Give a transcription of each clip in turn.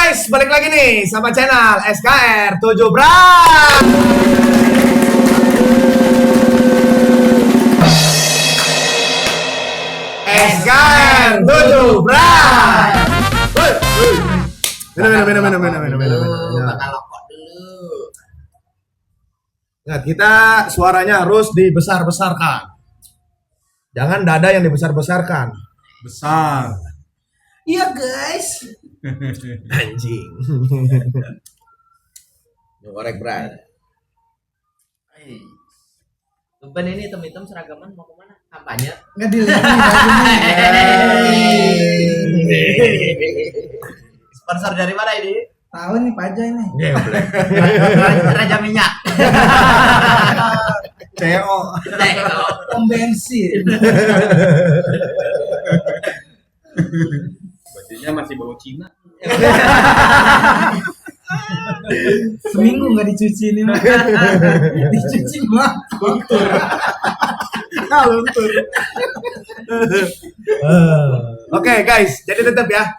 guys, balik lagi nih sama channel SKR 7 Bray. SKR 7 Bray. Minum. Bakal lokok dulu. Ingat, kita suaranya harus dibesar-besarkan. Jangan dada yang dibesar-besarkan. Besar. Iya guys. Anjing. Ngorek Bray. Tuban ini hitam-hitam seragaman mau kemana? Kampanye? Nggak dilihat Sponsor dari mana ini? tahu nih Paja ini. Raja minyak. CO. Pom bensin. Bajunya masih bau Cina. Seminggu nggak dicuci ini mah. Dicuci mah. Luntur. Oke guys, jadi tetap ya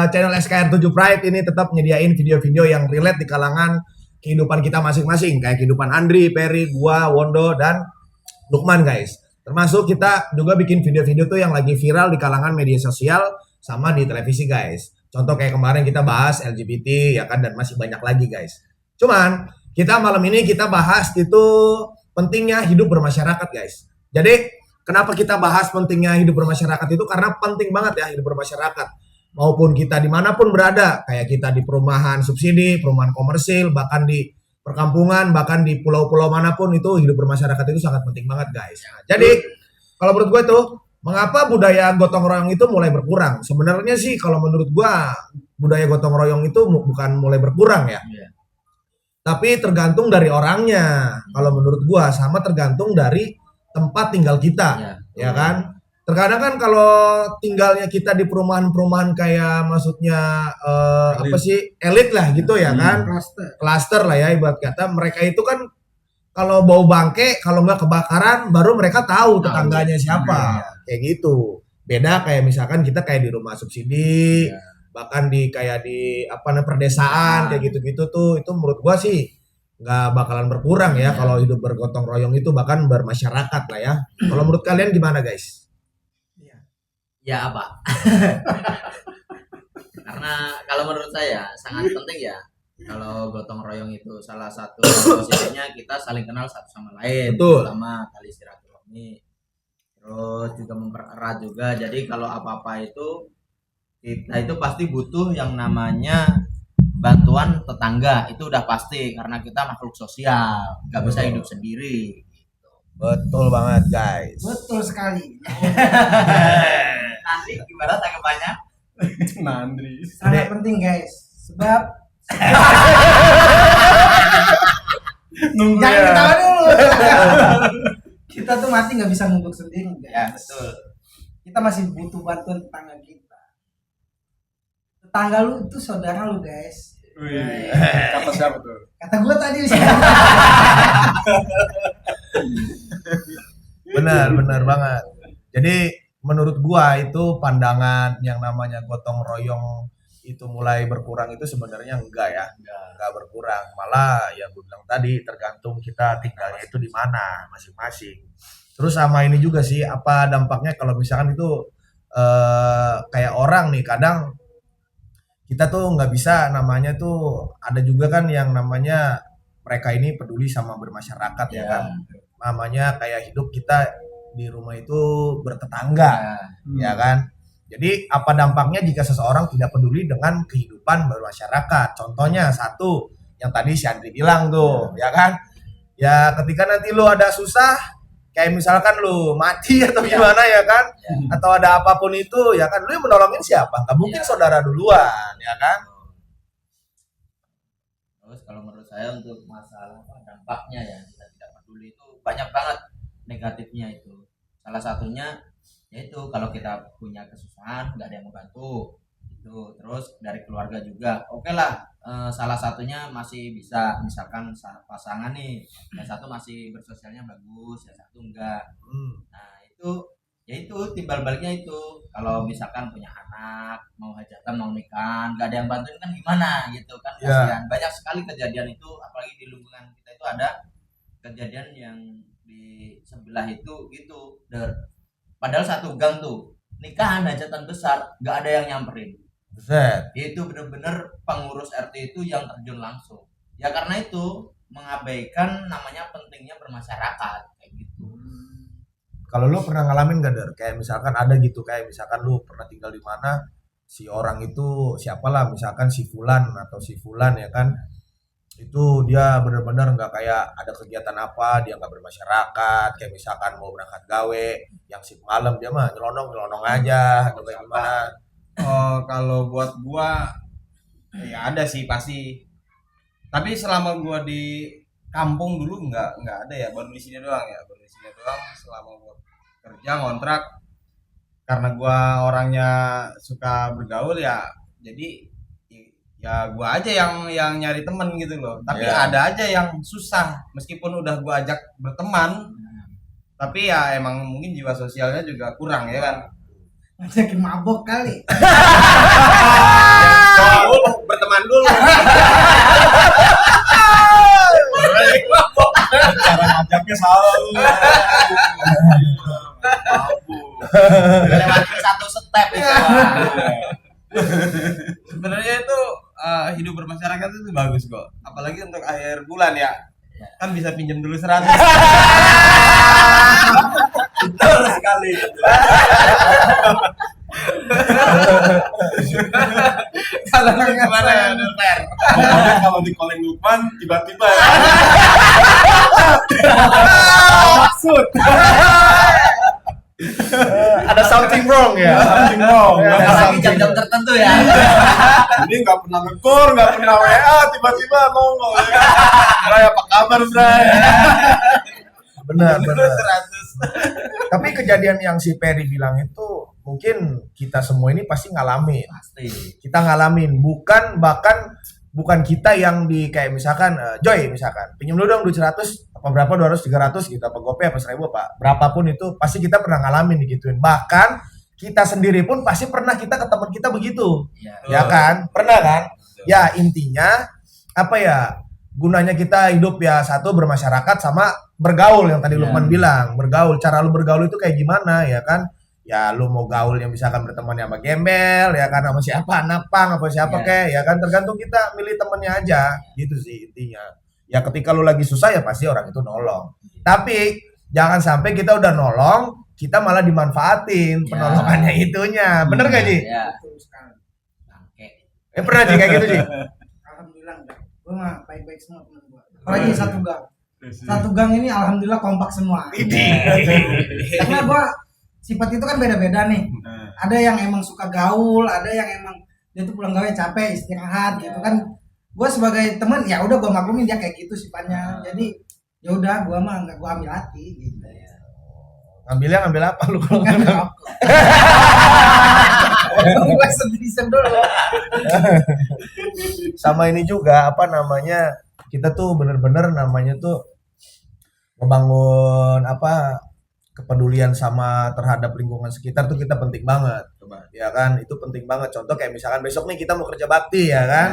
channel SKR 7 Pride ini tetap nyediain video-video yang relate di kalangan kehidupan kita masing-masing, kayak kehidupan Andri, Peri, gua, Wondo, dan Lukman guys. Termasuk kita juga bikin video-video tuh yang lagi viral di kalangan media sosial sama di televisi guys. Contoh kayak kemarin kita bahas LGBT ya kan, dan masih banyak lagi guys. Cuman kita malam ini kita bahas itu pentingnya hidup bermasyarakat guys. Jadi kenapa kita bahas pentingnya hidup bermasyarakat itu karena penting banget ya hidup bermasyarakat. Maupun kita dimanapun berada, kayak kita di perumahan subsidi, perumahan komersil, bahkan di perkampungan, bahkan di pulau-pulau manapun itu hidup bermasyarakat itu sangat penting banget guys. Nah, jadi kalau menurut gue tuh mengapa budaya gotong royong itu mulai berkurang? Sebenarnya sih kalau menurut gua budaya gotong royong itu bukan mulai berkurang ya. Iya. Tapi tergantung dari orangnya. Kalau menurut gua sama tergantung dari tempat tinggal kita, ya kan? Terkadang kan kalau tinggalnya kita di perumahan-perumahan kayak maksudnya apa sih elit lah gitu ya kan? Klaster lah ya ibarat kata, mereka itu kan kalau bau bangke, kalau nggak kebakaran, baru mereka tahu tetangganya siapa. Kayak gitu. Beda kayak misalkan kita kayak di rumah subsidi, bahkan di kayak di apa namanya perdesaan kayak gitu-gitu tuh, itu menurut gua sih nggak bakalan berkurang ya kalau hidup bergotong royong itu, bahkan bermasyarakat lah ya. Kalau menurut kalian gimana guys? Ya apa? Karena kalau menurut saya sangat penting ya. Kalau gotong royong itu salah satu posisinya kita saling kenal satu sama lain, Betul. terutama tali silaturahmi. Terus juga mempererat juga. Jadi kalau apa-apa itu kita itu pasti butuh yang namanya bantuan tetangga, itu udah pasti karena kita makhluk sosial, nggak bisa hidup sendiri. Betul banget guys. Betul sekali. Nanti gimana tanggapannya? Nandri. Sangat penting guys. Sebab Nunggu jangan ya. ketawa dulu. Kita tuh mati nggak bisa nunduk sendiri guys. Ya betul. Kita masih butuh bantuan tetangga kita. Tetangga lu itu saudara lu guys. Wih, kata siapa tuh? Kata gua tadi Benar banget. Jadi menurut gua itu pandangan yang namanya gotong royong itu mulai berkurang itu sebenarnya enggak ya, enggak berkurang, malah yang gue bilang tadi tergantung kita tinggalnya itu di mana masing-masing. Terus sama ini juga sih apa dampaknya kalau misalkan itu kayak orang nih, kadang kita tuh nggak bisa namanya tuh, ada juga kan yang namanya mereka ini peduli sama bermasyarakat ya kan, namanya kayak hidup kita di rumah itu bertetangga ya kan. Jadi apa dampaknya jika seseorang tidak peduli dengan kehidupan bermasyarakat? Contohnya satu, yang tadi si Andri bilang tuh, ya kan? Ya ketika nanti lu ada susah, kayak misalkan lu mati atau gimana ya kan? Atau ada apapun itu, ya kan? Lu yang menolongin siapa? Gak mungkin saudara duluan, ya kan? Terus kalau menurut saya untuk masalah dampaknya ya kita tidak peduli itu banyak banget negatifnya itu. Salah satunya yaitu kalau kita punya kesusahan nggak ada yang membantu itu. Terus dari keluarga juga oke lah, salah satunya masih bisa, misalkan pasangan nih yang satu masih bersosialnya bagus, yang satu enggak. Nah itu ya itu timbal baliknya itu, kalau misalkan punya anak mau hajatan mau nikah nggak ada yang bantuin kan gimana gitu kan, Ya. kasihan. Banyak sekali kejadian itu, apalagi di lingkungan kita itu ada kejadian yang di sebelah itu gitu padahal satu gang tuh nikahan hajatan besar nggak ada yang nyamperin. Buset. Itu bener-bener pengurus RT itu yang terjun langsung, ya karena itu mengabaikan namanya pentingnya bermasyarakat kayak gitu. Kalau lu pernah ngalamin gak Der? Kayak misalkan ada gitu, kayak misalkan lu pernah tinggal di mana, si orang itu siapalah, misalkan si Fulan atau si Fulan ya kan, itu dia benar-benar nggak kayak ada kegiatan apa, dia nggak bermasyarakat, kayak misalkan mau berangkat gawe, yang shift malam dia mah nyelonong aja, atau kayak gimana. Oh, kalau buat gua ya ada sih pasti. Tapi selama gua di kampung dulu nggak ada ya, baru di sini doang ya, baru di sini doang selama gua kerja ngontrak. Karena gua orangnya suka bergaul ya, jadi ya gua aja yang nyari temen gitu loh. Tapi Iya. ada aja yang susah meskipun udah gua ajak berteman, tapi ya emang mungkin jiwa sosialnya juga kurang ya kan. Ngajakin mabok kali. Berteman dulu. Cara ngajaknya salah. Lewatin satu step itu. Sebenarnya itu hidup bermasyarakat itu bagus kok. Apalagi untuk akhir bulan ya. Kan bisa pinjam dulu 100. Betul sekali. Kalau gimana ya, Delper? Pokoknya kalau di calling Lukman tiba-tiba ya. Maksud. Ada something wrong ya. Something wrong. Apalagi jam-jam tertentu ya. Ini nggak pernah ngekor, nggak pernah WA, tiba-tiba ngomong. Bray, apa kabar, Bray? Benar. 100. Tapi kejadian yang si Perry bilang itu mungkin kita semua ini pasti ngalamin. Pasti. Kita ngalamin, bukan kita yang di kayak misalkan Joy misalkan pinjam dulu dong duit 100 apa berapa 200 300 gitu apa gopay apa 1000 apa berapapun itu pasti kita pernah ngalamin digituin. Bahkan kita sendiri pun pasti pernah kita ke teman kita begitu. Iya. Ya kan? Pernah kan? Ya intinya apa ya? Gunanya kita hidup ya satu bermasyarakat sama bergaul yang tadi Ya. Lukman bilang. Bergaul, cara lu bergaul itu kayak gimana ya kan? Ya lu mau gaul yang misalkan berteman sama gembel ya kan sama siapa napang apa siapa Ya. kek ya kan tergantung kita milih temennya aja gitu sih intinya. Ya ketika lu lagi susah ya pasti orang itu nolong. Tapi jangan sampai kita udah nolong kita malah dimanfaatin Ya. penolongannya itunya. Bener gak Ji? Ya. Betul sekali. Bangke. Pernah Ji kayak gitu Ji? Alhamdulillah enggak. Gue mah baik-baik semua teman gue. Apalagi satu gang. Satu gang ini alhamdulillah kompak semua. Karena gue sifat itu kan beda-beda nih. Ada yang emang suka gaul, ada yang emang dia tuh pulang gawe capek istirahat gitu kan. Gue sebagai teman ya udah gue maklumin dia kayak gitu sifatnya. Jadi ya udah gue mah nggak gue ambil hati gitu. Ngambil apa lu kalau Kan rokok. Gue sedih dulu. sama ini juga apa namanya kita tuh bener-bener namanya tuh ngebangun apa kepedulian sama terhadap lingkungan sekitar tuh kita penting banget ya kan itu penting banget contoh kayak misalkan besok nih kita mau kerja bakti ya kan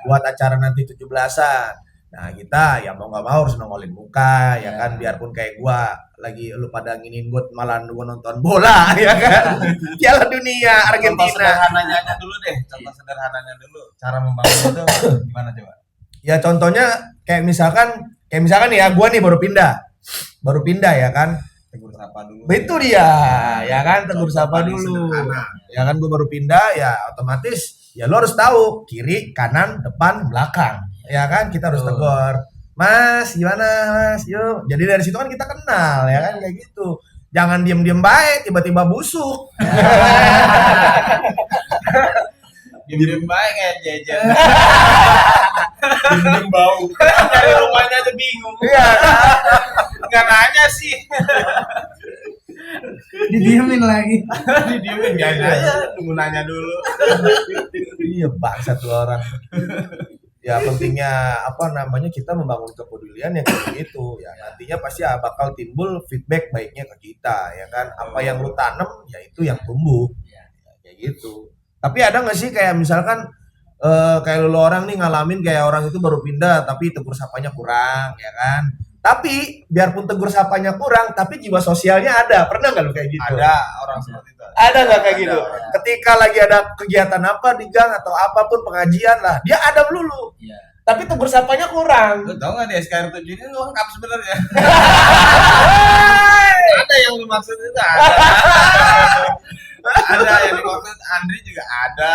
buat acara nanti 17-an nah kita ya mau nggak mau harus nongolin muka ya kan biarpun kayak gua lagi lu pada nginin gua malah gua nonton bola ya kan Piala Dunia Contoh Argentina sederhananya aja dulu deh. Contoh sederhananya dulu. Cara membangun itu gimana coba? ya contohnya kayak misalkan nih ya gua nih baru pindah ya kan Tegur sapa dulu. itu dia ya kan tegur sapa Paling dulu sederhana. ya kan gua baru pindah ya otomatis ya lo harus tahu kiri kanan depan belakang ya kan kita harus Betul. tegur mas gimana mas yuk jadi dari situ kan kita kenal ya kan kayak gitu jangan diem baik tiba-tiba busuk Diem baik kayak jajan. Diem bau. Dari rumahnya aja bingung. iya Nggak nanya sih. Didiemin lagi. Didiemin biarin aja. Nunggu nanya dulu. iya bangsa tuh orang ya pentingnya apa namanya kita membangun kepedulian yang kayak gitu ya, nantinya pasti bakal timbul feedback baiknya ke kita ya kan, apa yang lu tanam ya itu yang tumbuh ya, kayak gitu. Tapi ada nggak sih kayak misalkan kayak lu orang nih ngalamin kayak orang itu baru pindah tapi tegur sapanya kurang ya kan, tapi biarpun tegur sapanya kurang tapi jiwa sosialnya ada, pernah nggak lu kayak gitu? Ada orang seperti itu. Ada nggak kayak gitu? ada. Ketika lagi ada kegiatan apa di gang atau apapun pengajian lah, dia ada melulu. Iya. Tapi tegur sapanya kurang. Lu tau gak di SKR 7 ini lengkap sebenarnya. Ada yang lu maksud itu ada. Ada yang dimaksud Andri juga ada.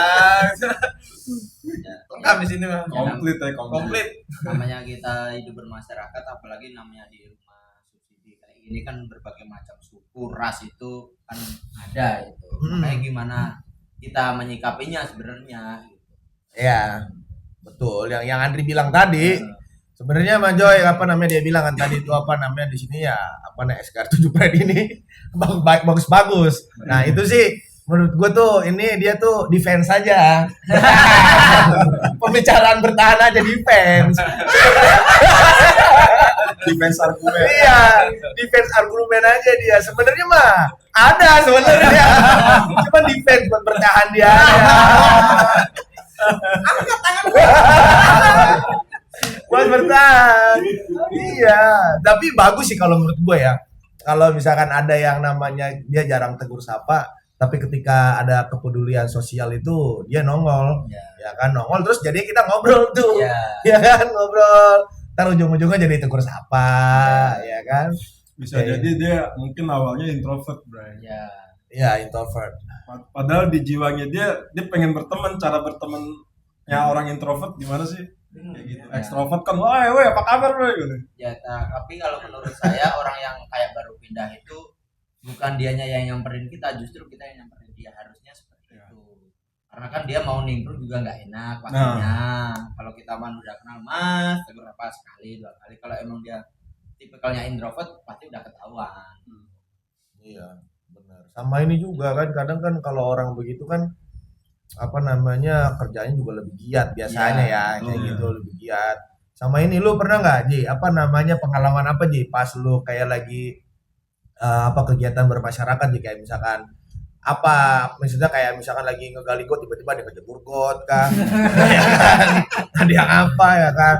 Lengkap di sini mah. Komplit ya, Komplit. Namanya kita hidup bermasyarakat, apalagi namanya di rumah subsidi kayak gini kan berbagai macam suku ras itu kan ada itu. Makanya gimana kita menyikapinya sebenarnya. Ya, betul. Yang Andri bilang tadi, sebenarnya Mas Joy apa namanya dia bilang kan tadi itu apa namanya di sini ya apa namanya SKR 7 Pride ini bagus-bagus. Nah, itu sih menurut gue tuh ini dia tuh defense aja. Pembicaraan bertahan aja defense. defense argumen. Iya, defense argumen aja dia. Sebenarnya mah ada sebenarnya. Cuma defense buat bertahan dia aja. Buat bertahan. Iya, tapi bagus sih kalau menurut gue ya. Kalau misalkan ada yang namanya dia jarang tegur sapa, tapi ketika ada kepedulian sosial itu dia nongol, ya kan nongol terus jadi kita ngobrol tuh, ya kan ngobrol. Ntar ujung-ujungnya jadi tegur sapa, ya kan? Bisa jadi dia mungkin awalnya introvert, Bray. Ya introvert. Padahal di jiwanya dia pengen berteman, cara bertemannya orang introvert gimana sih? Kayak gitu. Extrovert kan, wah, apa kabar, Bray? Gitu. Ya, tapi kalau menurut saya orang yang kayak baru pindah itu bukan dianya yang nyamperin kita, justru kita yang nyamperin dia, harusnya seperti itu. Karena kan dia mau nimbrung juga nggak enak pastinya. Kalau kita udah kenal Mas, tegur apa sekali 2 kali. Kalau emang dia tipikalnya introvert pasti udah ketahuan. Iya, benar. Sama ini juga kan kadang kan kalau orang begitu kan apa namanya kerjanya juga lebih giat biasanya ya kayak gitu, lebih giat. Sama ini lu pernah nggak Ji apa namanya pengalaman apa Ji pas lu kayak lagi apa kegiatan bermasyarakat Ji, kayak misalkan apa misalnya kayak misalkan lagi ngegali got tiba-tiba ada kejebur got kan ya kan ada yang apa ya kan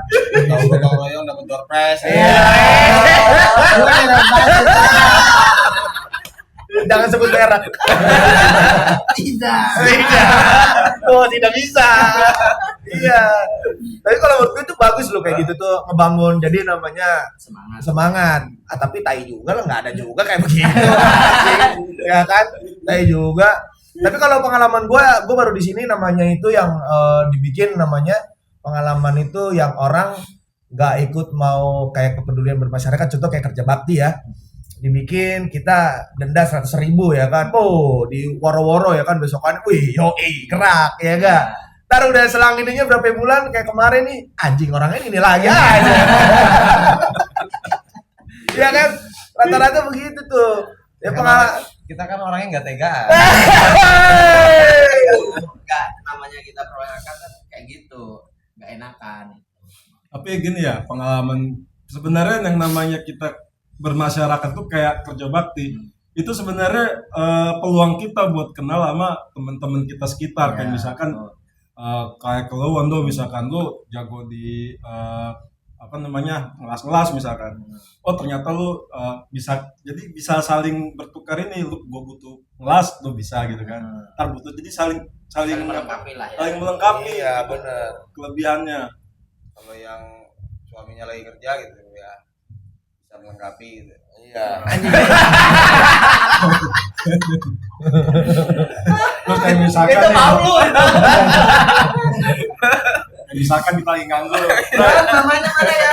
Gotong royong dapat door prize. jangan sebut merek. Tidak. Oh tidak bisa. Iya. Tapi kalau menurut gue itu bagus loh kayak gitu tuh ngebangun. Jadi namanya semangat. Tapi tai juga lah nggak ada juga kayak begitu. Ya kan? Tai juga. Tapi kalau pengalaman gue baru di sini namanya itu yang dibikin namanya pengalaman itu yang orang nggak ikut mau kayak kepedulian bermasyarakat. Contoh kayak kerja bakti ya. Dibikin kita denda 100.000 ya kan, di woro-woro ya kan besokan, wih yoi gerak ya ga. Ntar udah selang ininya berapa bulan kayak kemarin nih anjing orangnya ini lagi aja. Ya kan rata-rata begitu tuh. Ya pengalaman Kita kan orangnya nggak tegaan. Enggak, namanya kita perwakilan kan kayak gitu, nggak enakan. Tapi gini ya, pengalaman sebenarnya yang namanya kita bermasyarakat tuh kayak kerja bakti. Itu sebenarnya peluang kita buat kenal sama teman-teman kita sekitar. Kayak misalkan kayak kalau Wando misalkan lu jago di apa namanya ngelas-ngelas misalkan. Oh ternyata lu bisa saling bertukar ini, lu gua butuh ngelas lu bisa gitu kan. Ntar butuh jadi saling Melengkapi lah ya. saling melengkapi. iya benar. Kelebihannya. Kalau yang suaminya lagi kerja gitu ya bisa melengkapi gitu. Iya. Terus kayak misalkan Itu mau lu. misalkan kita lagi nganggur. Namanya mana ya?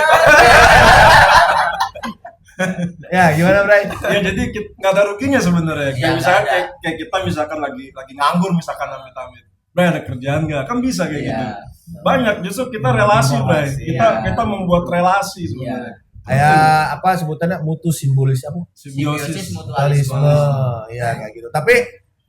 Ya gimana Bray? Ya jadi nggak ada ruginya sebenarnya. Kayak Iya, misalkan nggak ada. kayak kita misalkan lagi nganggur misalkan amit-amit. Bray ada kerjaan nggak? Kan bisa kayak gitu. Banyak justru kita relasi, Bray. Kita membuat relasi sebenarnya. Kayak apa sebutannya mutu simbolis apa? Simbiosis. Mutualisme. Iya kayak gitu. Tapi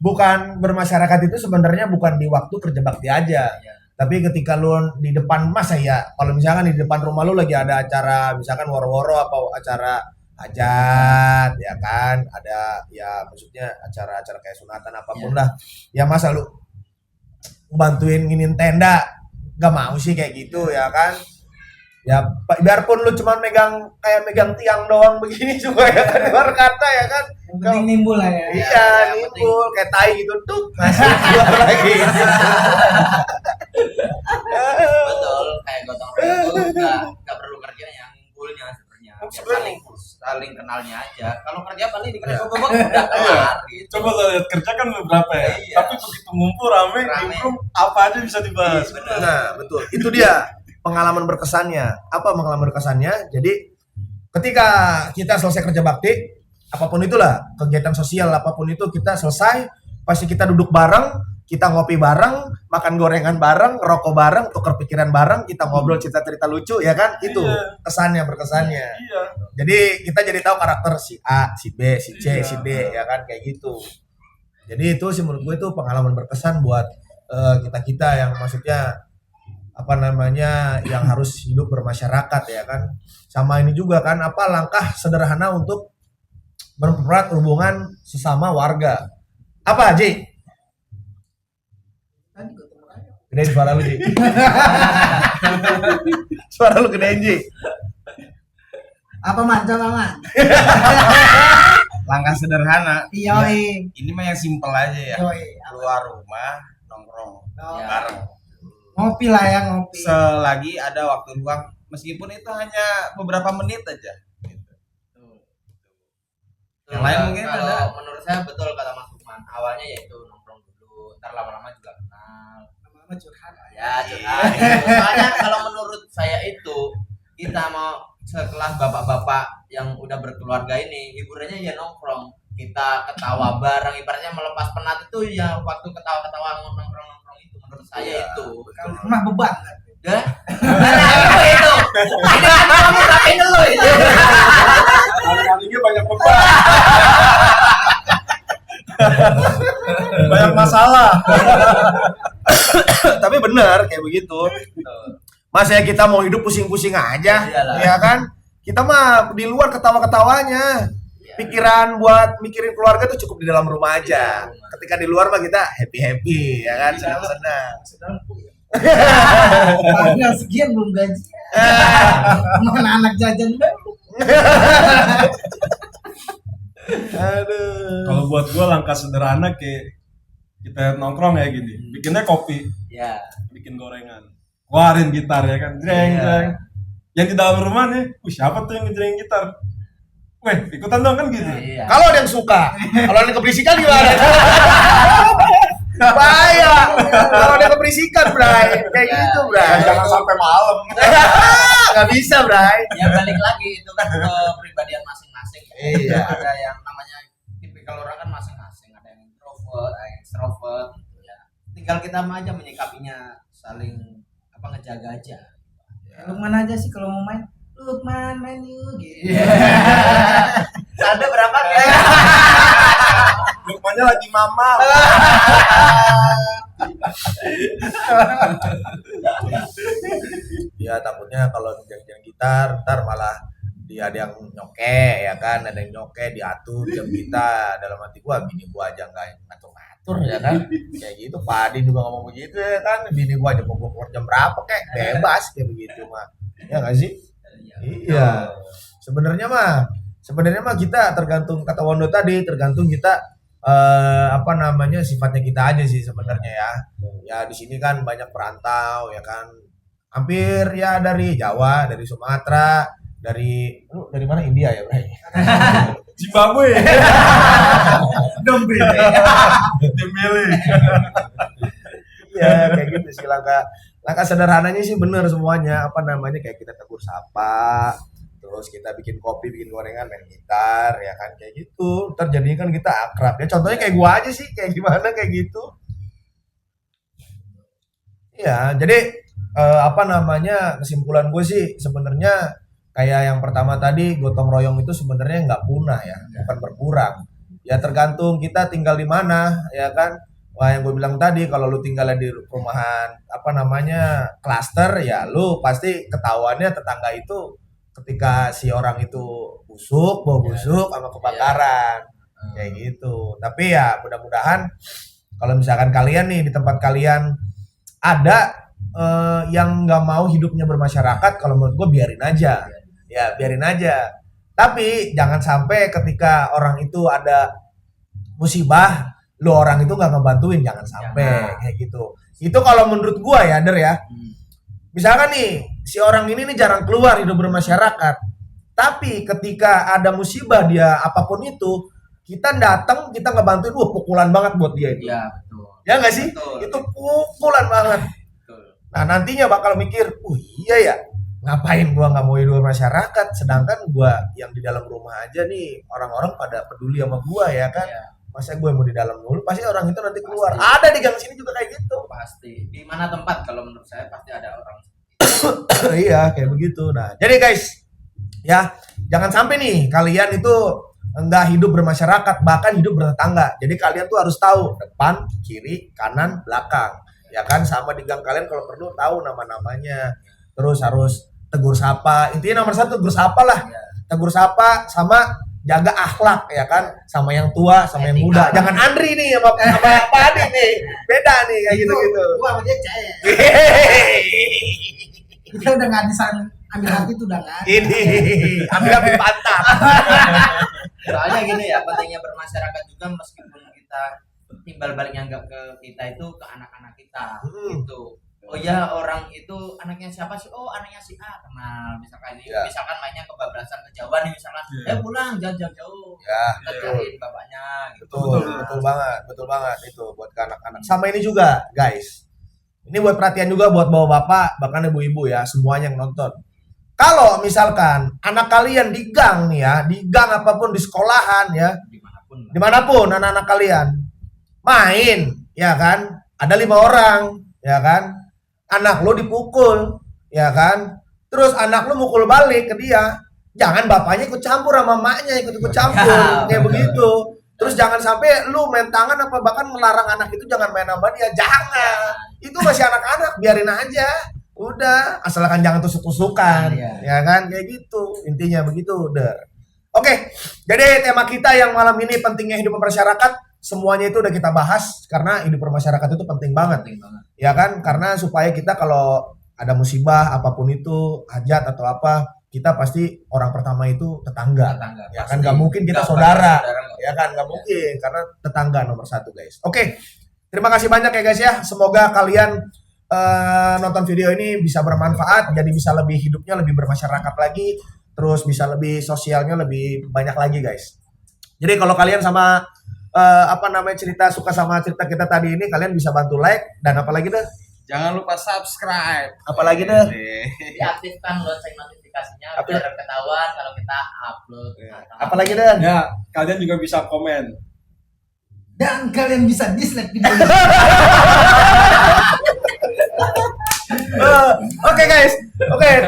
bukan bermasyarakat itu sebenarnya bukan di waktu kerja bakti aja. Tapi ketika lu di depan masa ya, kalau misalkan di depan rumah lu lagi ada acara, misalkan woro-woro apa acara hajat, ya kan, ada ya maksudnya acara-acara kayak sunatan apapun lah, ya masa lu bantuin nginin tenda, gak mau sih kayak gitu ya kan. Ya biarpun lu cuma megang tiang doang begini juga ya kan, luar kata ya kan. Yang penting nimbul lah ya. Iya, nimbul kayak tai gitu tuh masih keluar lagi. Betul, kayak gotong royong itu nggak perlu kerja yang ngumpulnya sebenarnya, biar saling kenalnya aja. Kalau kerja paling dikasih gobok udah kelar gitu. Coba lo lihat kerja kan beberapa ya, Iya. tapi begitu ngumpul rame, nimbrung, apa aja bisa dibahas. Nah, betul. Itu dia pengalaman berkesannya. Apa pengalaman berkesannya? Jadi ketika kita selesai kerja bakti, apapun itulah, kegiatan sosial apapun itu kita selesai, pasti kita duduk bareng, kita ngopi bareng, makan gorengan bareng, rokok bareng, tukar pikiran bareng, kita ngobrol cerita-cerita lucu ya kan? Itu Iya. kesannya berkesannya. Iya. Jadi kita jadi tahu karakter si A, si B, si C, Iya. si D ya kan kayak gitu. Jadi itu sih menurut gue itu pengalaman berkesan buat kita-kita yang maksudnya apa namanya yang harus hidup bermasyarakat ya kan. Sama ini juga kan apa langkah sederhana untuk mempererat hubungan sesama warga. Apa, Ji? Tadi gotong royong. Gedein suara lu, Ji. Suara lu gedein, Ji. Apa man? Coba man. Langkah sederhana. Yoi. Ini mah yang simpel aja ya. Yoi. Keluar rumah, nongkrong Oh, Ya. bareng. ngopi lah ya, ngopi. Selagi ada waktu luang, meskipun itu hanya beberapa menit aja. Yang lain mungkin kalau ada. menurut saya betul kata Mas Lukman, awalnya yaitu nongkrong dulu, ntar lama-lama juga kenal. Lama-lama curhat. Ya curhat. Soalnya kalau menurut saya itu kita mau sekelas bapak-bapak yang udah berkeluarga ini hiburannya ya nongkrong, kita ketawa bareng, ibaratnya melepas penat itu ya waktu ketawa-ketawa nongkrong-nongkrong itu menurut saya itu. Kalau rumah beban kan. Ya. Nah, itu. Ini kan kamu rapiin dulu itu. Hari-harinya banyak beban. Banyak masalah. Tapi benar kayak begitu. Masa ya kita mau hidup pusing-pusing aja, Iyalah. ya kan? Kita mah di luar ketawa-ketawanya. Pikiran buat mikirin keluarga tuh cukup di dalam rumah aja. Ketika di luar mah kita happy-happy, ya kan? Senang-senang. Sedang tanggal sekian belum gaji. Mana anak jajan baru. Aduh. Kalau buat gua langkah sederhana kayak kita nongkrong ya gini, bikinnya kopi, Ya. bikin gorengan, keluarin gitar ya kan, jreng Iya. jreng. Yang di dalam rumah nih, siapa tuh yang ngejreng gitar? Weh, ikutan dong kan gitu. Iya. Kalau ada yang suka, kalau ada yang keberisikan gimana? Bahaya. Kalau ada yang keberisikan, Bray. Kayak Ya. gitu, Bray. Jangan sampai malam. Nggak bisa, Bray. Ya balik lagi itu kan ke pribadian masing-masing ya. Iya. Ada yang namanya tipikal orang kan masing-masing, ada yang introvert, ada yang extrovert gitu ya. Tinggal kita aja menyikapinya, saling apa ngejaga aja. Lukman aja sih kalau mau main. Lukman main yuk gitu. Saldo berapa ya? Lukmannya lagi mama. Ya takutnya kalau jam gitar ntar malah dia ada yang nyoke ya kan, ada yang nyoke diatur jam kita. Dalam hati gua bini gua aja nggak ngatur-ngatur ya kan, kayak gitu. Pak Adin juga ngomong begitu ya kan, bini gua aja mau gua keluar jam berapa kayak bebas kayak begitu mah, ya nggak sih? Iya. Sebenarnya mah kita tergantung kata Wondo tadi, tergantung kita apa namanya sifatnya kita aja sih sebenarnya ya. Ya di sini kan banyak perantau ya kan. Hampir ya dari Jawa, dari Sumatera, lu dari mana India ya, Bray? Zimbabwe. Dombe. Dembele. Ya kayak gitu sih langkah sederhananya sih bener semuanya. Apa namanya kayak kita tegur sapa, terus kita bikin kopi, bikin gorengan, main gitar ya kan kayak gitu. Ntar jadinya kan kita akrab ya. Contohnya kayak gua aja sih, kayak gimana kayak gitu. Iya, jadi apa namanya kesimpulan gue sih sebenarnya kayak yang pertama tadi gotong royong itu sebenarnya nggak punah ya, bukan berkurang. Ya tergantung kita tinggal di mana ya kan. Wah, yang gue bilang tadi, kalau lu tinggalnya di perumahan apa namanya klaster, ya lu pasti ketahuannya tetangga itu ketika si orang itu busuk, bau busuk sama kebakaran, kayak gitu. Tapi ya mudah-mudahan kalau misalkan kalian nih di tempat kalian ada yang nggak mau hidupnya bermasyarakat, kalau menurut gue biarin aja, ya biarin aja. Tapi jangan sampai ketika orang itu ada musibah, lu orang itu nggak ngebantuin, jangan sampai kayak gitu. Itu kalau menurut gua ya, Der ya. Misalkan nih si orang ini nih jarang keluar hidup bermasyarakat, tapi ketika ada musibah dia apapun itu, kita datang kita ngebantuin, pukulan banget buat dia itu. Iya, betul. Ya nggak sih? Betul. Itu pukulan banget. Betul. Nah nantinya bakal mikir, iya ya, ngapain gua nggak mau hidup masyarakat, sedangkan gua yang di dalam rumah aja nih orang-orang pada peduli sama gua ya kan. Iya, Masa gue mau di dalam dulu, pasti orang itu nanti keluar. Pasti. Ada di gang sini juga kayak gitu. pasti. Di mana tempat kalau menurut saya pasti ada orang. Iya, kayak begitu. Nah, jadi guys, ya jangan sampai nih kalian itu enggak hidup bermasyarakat, bahkan hidup bertetangga. Jadi kalian tuh harus tahu depan, kiri, kanan, belakang. Ya kan, sama di gang kalian kalau perlu tahu nama-namanya. Terus harus tegur sapa. Intinya nomor 1 tegur sapa lah. Tegur sapa sama jaga akhlak ya kan, sama yang tua sama yang muda. Jangan Andri nih sama Pak Adi nih, beda nih kayak gitu-gitu. Gua sama dia cair. Kita udah nggak bisa ambil hati itu udah nggak ada. Ini ambil pantat. Soalnya gini ya, pentingnya bermasyarakat juga meskipun kita timbal baliknya nggak ke kita itu ke anak-anak kita gitu. Oh ya, orang itu anaknya siapa sih? Oh, anaknya si A, kenal. Misalkan ini, misalkan mainnya kebablasan ke Jawa nih, misalkan, pulang jangan jauh-jauh. Ya, Kita cariin bapaknya gitu. Betul banget itu buat ke anak-anak. Sama ini juga, guys. Ini buat perhatian juga buat bapak-bapak, bahkan ibu-ibu ya, semuanya yang nonton. Kalau misalkan anak kalian di gang nih ya, di gang apapun, di sekolahan ya, dimanapun anak-anak kalian main, ya kan, ada 5 orang, ya kan, anak lo dipukul, ya kan, terus anak lo mukul balik ke dia, jangan bapaknya ikut campur sama emaknya ikut campur, kayak begitu. Terus jangan sampai lu main tangan apa bahkan melarang anak itu jangan main sama dia, jangan. Itu masih anak-anak, biarin aja. Udah, asalkan jangan tusuk-tusukan, ya kan, kayak gitu. Intinya begitu, udah. Oke, jadi tema kita yang malam ini pentingnya hidup bermasyarakat. Semuanya itu udah kita bahas karena hidup bermasyarakat itu penting banget. Ya kan? Karena supaya kita kalau ada musibah apapun itu, hajat atau apa, kita pasti orang pertama itu tetangga. Ya kan nggak mungkin kita saudara. Ya kan nggak mungkin karena tetangga nomor 1, guys. Oke. Terima kasih banyak ya guys ya. Semoga kalian nonton video ini bisa bermanfaat, jadi bisa lebih hidupnya lebih bermasyarakat lagi, terus bisa lebih sosialnya lebih banyak lagi, guys. Jadi kalau kalian sama cerita suka sama cerita kita tadi ini, kalian bisa bantu like dan apalagi deh, Jangan lupa subscribe. apalagi deh, Diaktifkan lonceng notifikasinya biar ketahuan kalau kita upload. apalagi deh. Ya, kalian juga bisa komen. Dan kalian bisa dislike video ini. Oke guys,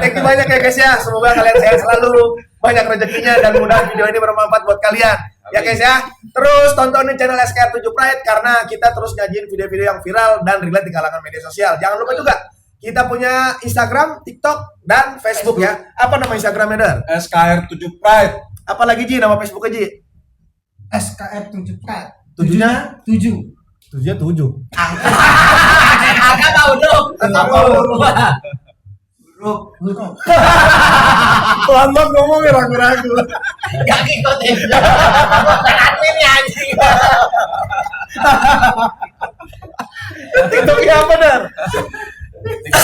thank you banyak ya guys ya. Semoga kalian sehat selalu, banyak rezekinya dan mudah video ini bermanfaat buat kalian. Ya guys ya. Terus tontonin channel SKR7 Pride karena kita terus ngajiin video-video yang viral dan relate di kalangan media sosial. Jangan lupa juga kita punya Instagram, TikTok, dan Facebook ya. Apa nama Instagramnya, Dar? SKR7 Pride. Apa lagi Ji nama Facebooknya Ji? SKF7 Pride. 7-nya? 7. 7-nya 7. Angka tahu dong. Huruf. Lambat ngomong ragu-ragu. Gak ngikutin. Admin ya anjing. TikToknya apa, Dar?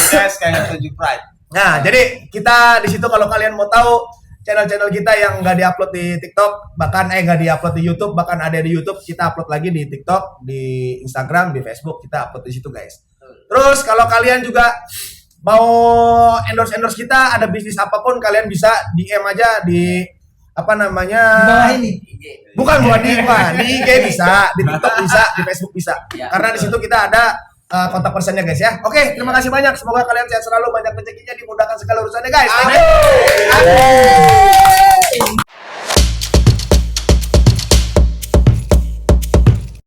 Guys, kayak 7 Pride. Nah, jadi kita di situ kalau kalian mau tahu channel-channel kita yang nggak diupload di TikTok, bahkan nggak diupload di YouTube, bahkan ada di YouTube, kita upload lagi di TikTok, di Instagram, di Facebook, kita upload di situ, guys. Terus kalau kalian juga mau endorse kita, ada bisnis apapun, kalian bisa DM aja di apa namanya? Di bawah ini. Bukan buat di IG bisa, di TikTok bisa, di Facebook bisa. Karena di situ kita ada kontak personnya guys ya. Oke, terima kasih banyak. Semoga kalian sehat selalu, banyak rezekinya, dimudahkan segala urusannya guys. Thank you.